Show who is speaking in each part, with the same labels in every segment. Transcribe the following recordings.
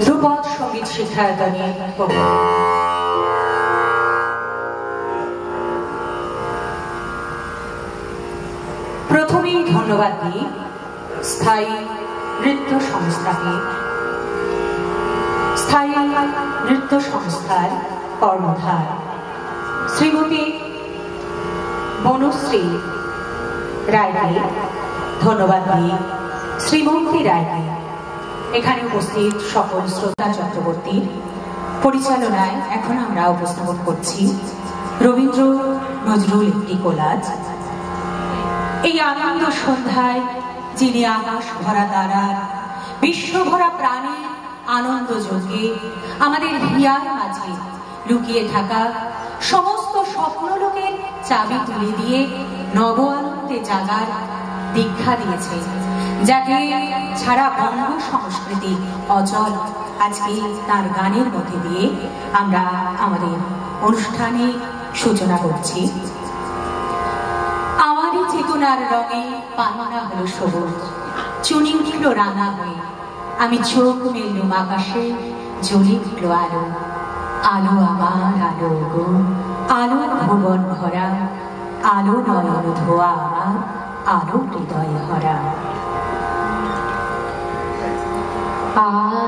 Speaker 1: ধ্রুপদ সঙ্গীত শিক্ষায়তনে প্রথমেই ধন্যবাদ দিই স্থায়ী নৃত্য সংস্থাকে। স্থায়ী নৃত্য সংস্থার কর্ণধার শ্রীমতী বনশ্রী রায়কে ধন্যবাদ দিই, শ্রীমন্তী রায়কে, এখানে উপস্থিত সকল শ্রদ্ধা চক্রবর্তী পরিচালনায় এখন আমরা উপস্থাপন করছি রবীন্দ্র নজরুল একটি কোলাজ। এই আনন্দ সন্ধ্যায় যিনি আকাশ ভরা তারার বিশ্বভরা প্রাণে আনন্দ যোগে আমাদের হিয়ার মাঝে লুকিয়ে থাকা সমস্ত স্বপ্নলোকের চাবি তুলে দিয়ে নব আনন্দে জাগার দীক্ষা দিয়েছে, যাকে ছাড়া বঙ্গ সংস্কৃতি অচল, আজকে তার গানের মধ্যে দিয়ে আমরা আমাদের অনুষ্ঠানে সূচনা করছি। আমারই চেতনার রঙে পান্না হলো সবুজ, চুনি উঠল রাঙা হয়ে, আমি চোখ মেললুম আকাশে, জ্বলে উঠল আলো, আলো আমার আলো গো, আলো ভুবন ভরা, আলো নয়ন ধোয়া আমার, আলো হৃদয় ভরা।
Speaker 2: Oh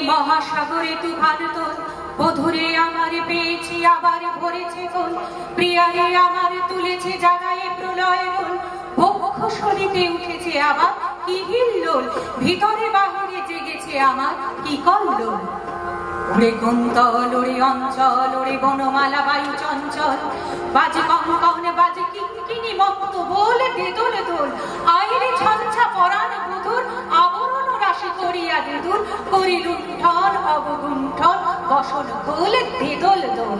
Speaker 1: মহাসাগরে তুফান তোল বধুরে আমার পেয়েছি আবার ভরেছে কোন প্রিয়ারে আমার তুলেছে জাগায় প্রলয় রোল বক্ষ সলিতে উঠেছে আবার কি হিল্লোল ভিতরে বাহিরে জেগেছে আমার কি কল্লোল ওরে কুন্তল ওরে অঞ্চল ওরে বনমালা বায়ু চঞ্চল বাজে কঙ্কন বাজে কিঙ্কিনি মত্ত বলে দে দোল দোল আইরে ঝঞ্ঝা পরাণ বধুর আবরণ রাশি করিয়া দে দূর করি লুণ্ঠন অবগুণ্ঠন বসন খোল দে দোল দোল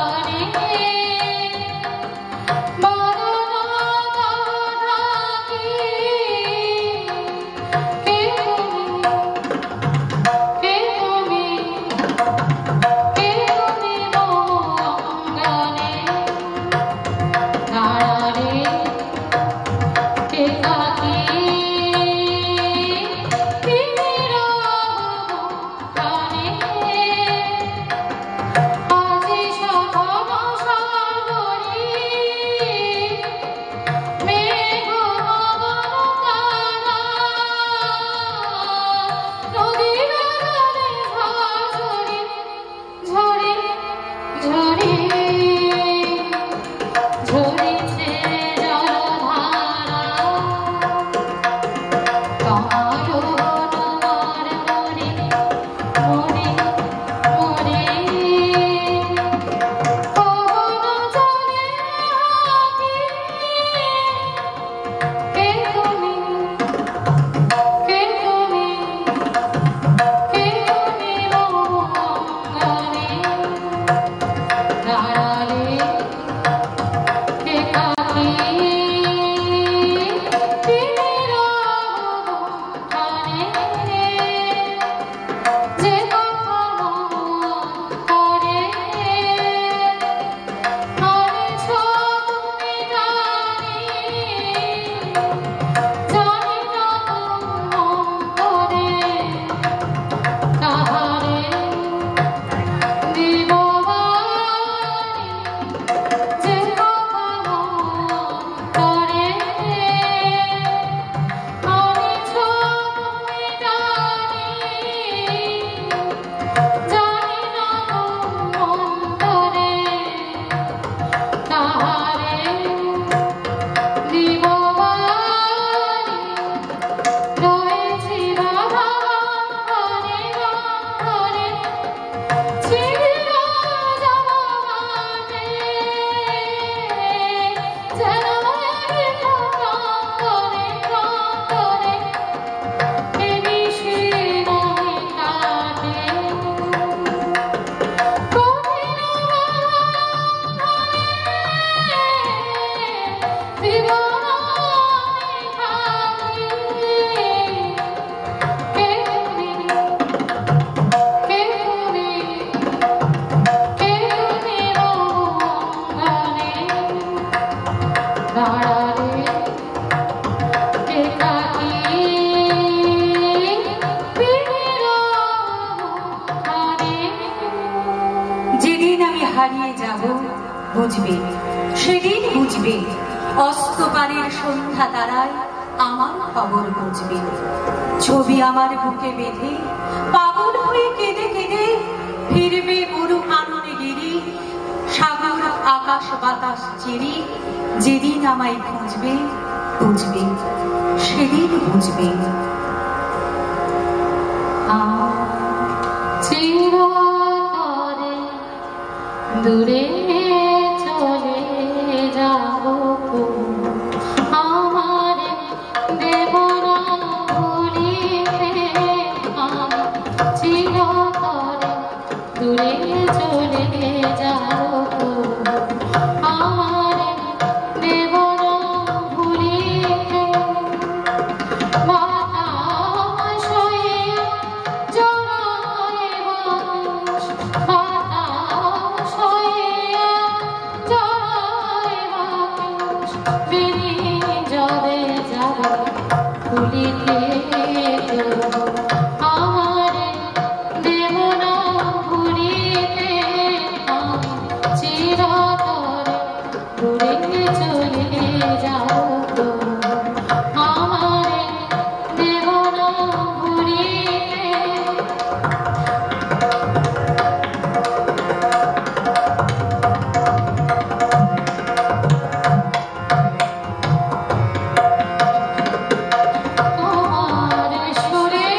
Speaker 2: Hare
Speaker 1: হারিয়ে যাব বুঝবে, সেদিন বুঝবে, অস্তকালের সন্ধ্যা তারায় আমার খবর বুঝবে। ছবি আমার বুকে বেঁধে পাগল হয়ে কেঁদে কেঁদে ফিরবে মরু কাননে গিরি, সাগর আকাশ বাতাস চিরি, যেদিন আমায় খুঁজবে বুঝবে, সেদিন বুঝবে।
Speaker 2: চিরতরে দূরে চলে যাব, আমার দেব না ভুলিতে। আমি চিরতরে দূরে চলে যাব, আমার দেব না ভুলিতে। বাতাস হয়ে জড়ায় বাতাস, বাতাস হয়ে জড়ায় বাতাস, বেরিয়ে যাবে যাবে ভুলিতে। আমার দেব না ভুলিতে। আমি চিরতরে দূরে চলে যাব, আমার দেব না ভুলিতে। তোমার সুরে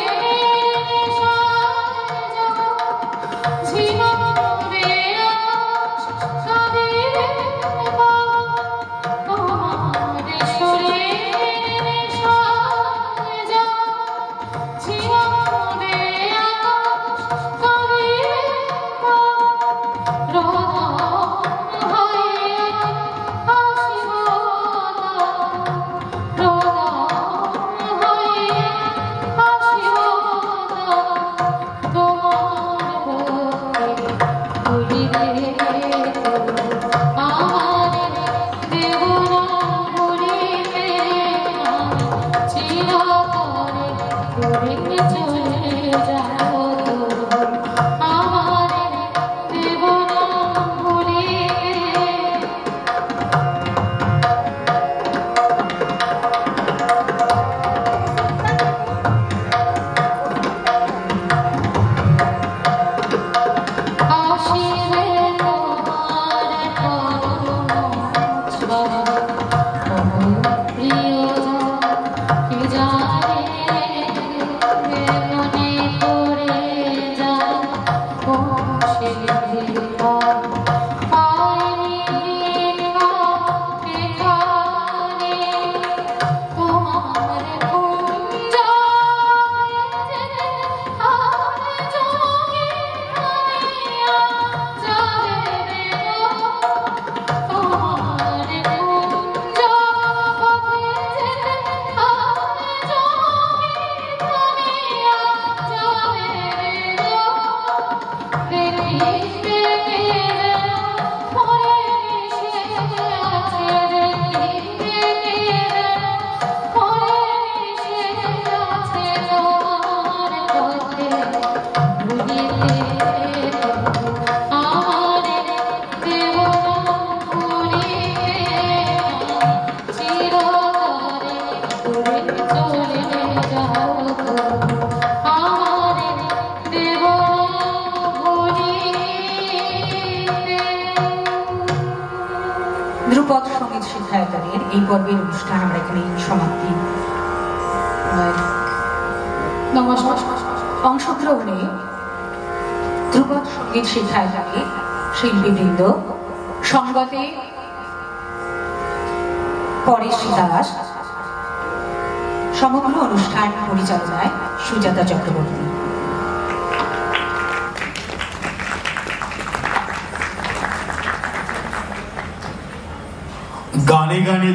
Speaker 2: ঝিমুবে আকাশ, কাঁদিবে বাবা। তোমার সুরে ঝিমুবে আকাশ, কাঁদিবে বাবা। রোদন হয়ে আসিব রোদন হয়ে আসিব তোমার বুকে ভুলিতে। আমার দেব না ভুলিতে। আমি চিরতরে দূরে চলে যাব, আমার দেব না ভুলিতে। আসিবে তোমার করুণ প্রিয়জন, কে জানে মনে পড়ে যায় সে পাইনি কাকে কানে। তোমার কুঞ্জ আর জমি হারিয়া যাবে গো। তোমার কুঞ্জ আর জমি হারিয়া যাবে গো। দেখিতে পরে মিশে আছে, দেখিতে পরে মিশে আছে তোমার পথে ভুলিতে। আমার দেব না ভুলিতে। চিরতরে দূরে চলে যাব, আমার দেব না ভুলিতে।
Speaker 1: ধ্রুপদ সঙ্গীত শিক্ষায়তনের এই পর্বের অনুষ্ঠান আমরা এখানে সমাপ্তি।
Speaker 2: নমস্কার।
Speaker 1: অংশগ্রহণে ধ্রুপদ সঙ্গীত শিক্ষায়তনের শিল্পীবৃন্দ, সঙ্গতে পরেশ দাস, সমগ্র অনুষ্ঠান পরিচালনায় সুজাতা চক্রবর্তী।
Speaker 3: গানে গানে